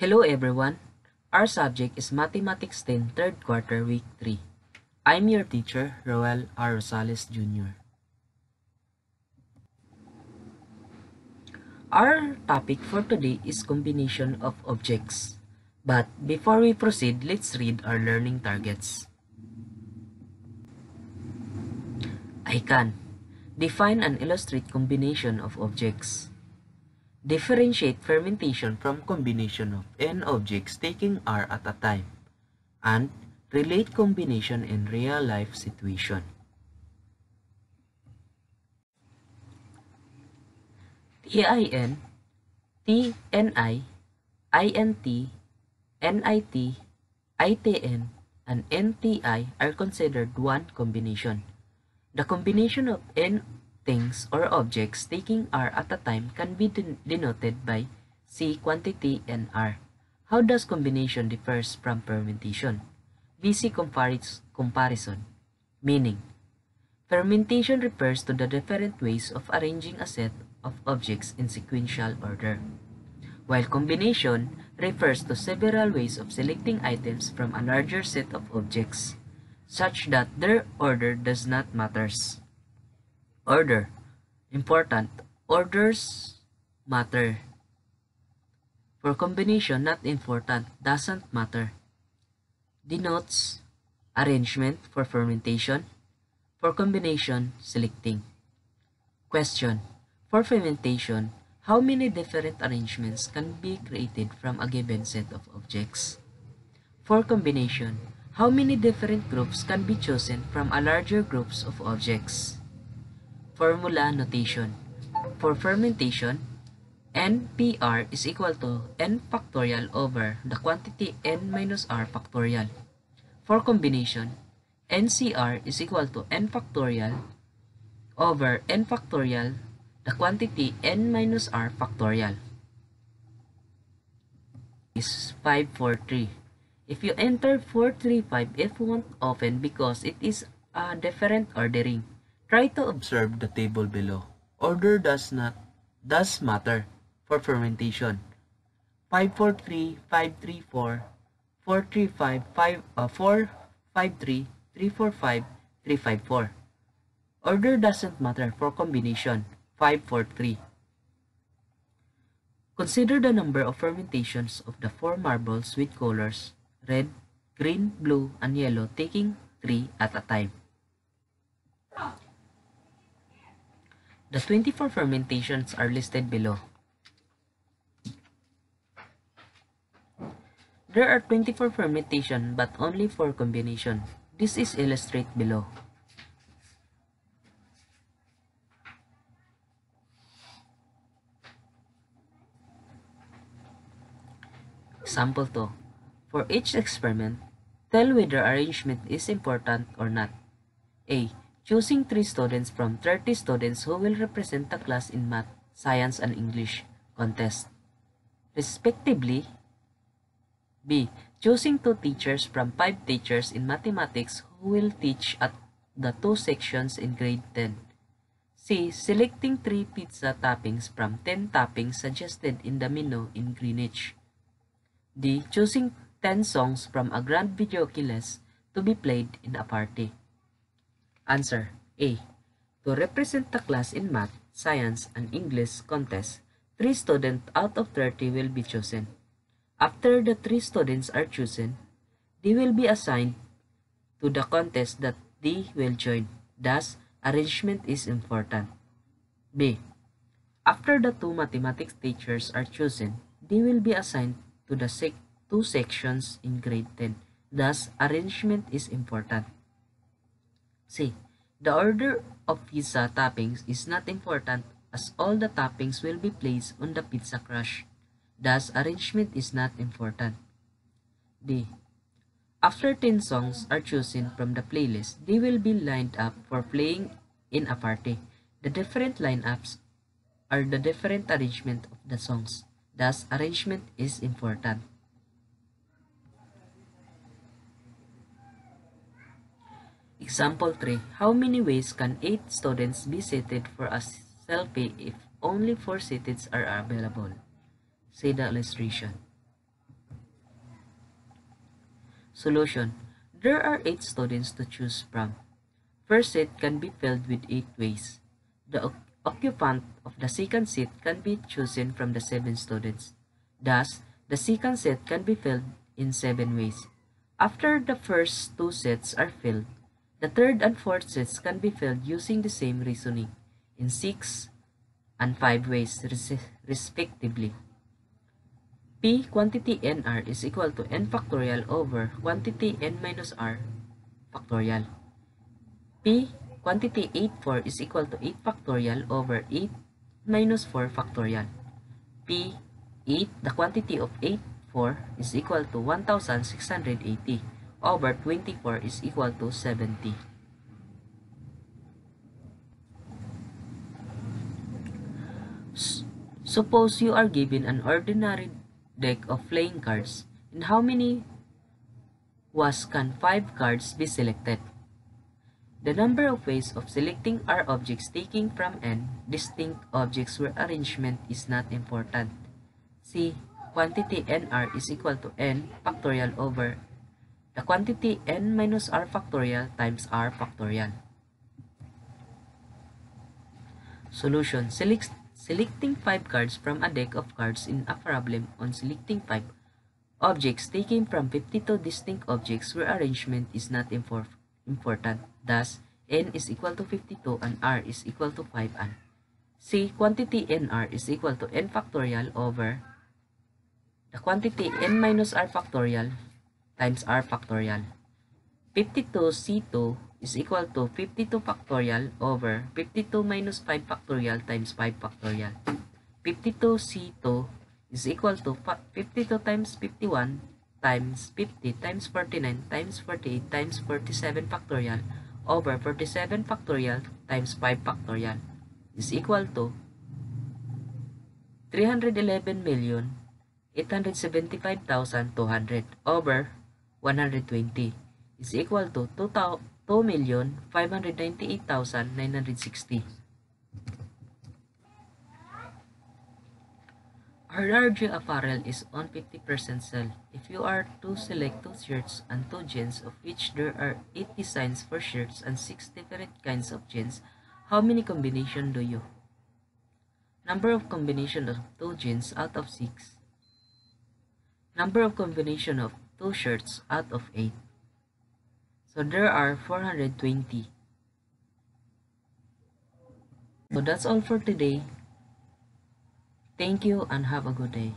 Hello everyone. Our subject is Mathematics 10 3rd quarter week 3. I'm your teacher, Roel R. Rosales Jr. Our topic for today is combination of objects. But before we proceed, let's read our learning targets. I can define and illustrate combination of objects. Differentiate fermentation from combination of n objects taking R at a time, and relate combination in real-life situation. TIN, TNI, INT, NIT, ITN, and NTI are considered one combination. The combination of n things or objects taking R at a time can be denoted by C quantity and R. How does combination differs from fermentation? VC comparison. Meaning, fermentation refers to the different ways of arranging a set of objects in sequential order, while combination refers to several ways of selecting items from a larger set of objects, such that their order does not matter. Order. Important. Orders matter. For combination, not important. Doesn't matter. Denotes arrangement for fermentation. For combination, selecting. Question. For fermentation, how many different arrangements can be created from a given set of objects? For combination, how many different groups can be chosen from a larger groups of objects? Formula notation. For fermentation, NPR is equal to n factorial over the quantity n minus r factorial. For combination, NCR is equal to n factorial over n factorial the quantity n minus r factorial. Is 543. If you enter 435, it won't open because it is a different ordering. Try to observe the table below. Order does matter for fermentation. 543, 534, 435, 453, 345, 354. Order doesn't matter for combination. 543. Consider the number of fermentations of the 4 marbles with colors red, green, blue, and yellow, taking 3 at a time. The 24 fermentations are listed below. There are 24 fermentation but only 4 combination. This is illustrated below. Example 2. For each experiment, tell whether arrangement is important or not. A. Choosing 3 students from 30 students who will represent the class in math, science, and English contest, respectively. B. Choosing 2 teachers from 5 teachers in mathematics who will teach at the 2 sections in grade 10. C. Selecting 3 pizza toppings from 10 toppings suggested in the menu in Greenwich. D. Choosing 10 songs from a grand videoke list to be played in a party. Answer. A. To represent the class in math, science, and English contest, 3 students out of 30 will be chosen. After the 3 students are chosen, they will be assigned to the contest that they will join. Thus, arrangement is important. B. After the 2 mathematics teachers are chosen, they will be assigned to the 2 sections in grade 10. Thus, arrangement is important. C. The order of pizza toppings is not important as all the toppings will be placed on the pizza crust. Thus, arrangement is not important. D. After 10 songs are chosen from the playlist, they will be lined up for playing in a party. The different lineups are the different arrangement of the songs. Thus, arrangement is important. Example 3. How many ways can 8 students be seated for a selfie if only 4 seats are available? See the illustration. Solution. There are 8 students to choose from. First seat can be filled with 8 ways. The occupant of the second seat can be chosen from the 7 students. Thus, the second seat can be filled in 7 ways. After the first 2 seats are filled, the third and fourth seats can be filled using the same reasoning in 6 and 5 ways respectively. P quantity nr is equal to n factorial over quantity n minus r factorial. P quantity 84 is equal to 8 factorial over 8 minus 4 factorial. P 8, the quantity of 84 is equal to 1680 over 24 is equal to 70. Suppose you are given an ordinary deck of playing cards. In how many was can 5 cards be selected? The number of ways of selecting are objects taking from n distinct objects where arrangement is not important. C. Quantity nr is equal to n factorial over the quantity n minus r factorial times r factorial. Solution. Selecting 5 cards from a deck of cards in a problem on selecting 5 objects taken from 52 distinct objects where arrangement is not important. Thus, n is equal to 52 and r is equal to 5 and C. Quantity nr is equal to n factorial over the quantity n minus r factorial times r factorial. 52c2 is equal to 52 factorial over 52 minus 5 factorial times 5 factorial. 52c2 is equal to 52 times 51 times 50 times 49 times 48 times 47 factorial over 47 factorial times 5 factorial is equal to 311,875,200 over 120 is equal to 2,598,960. Our larger apparel is on 50% sale. If you are to select 2 shirts and 2 jeans, of which there are 8 designs for shirts and 6 different kinds of jeans, how many combinations do you? Number of combinations of 2 jeans out of 6. Number of combinations of 2 shirts out of 8. So there are 420. So that's all for today. Thank you and have a good day.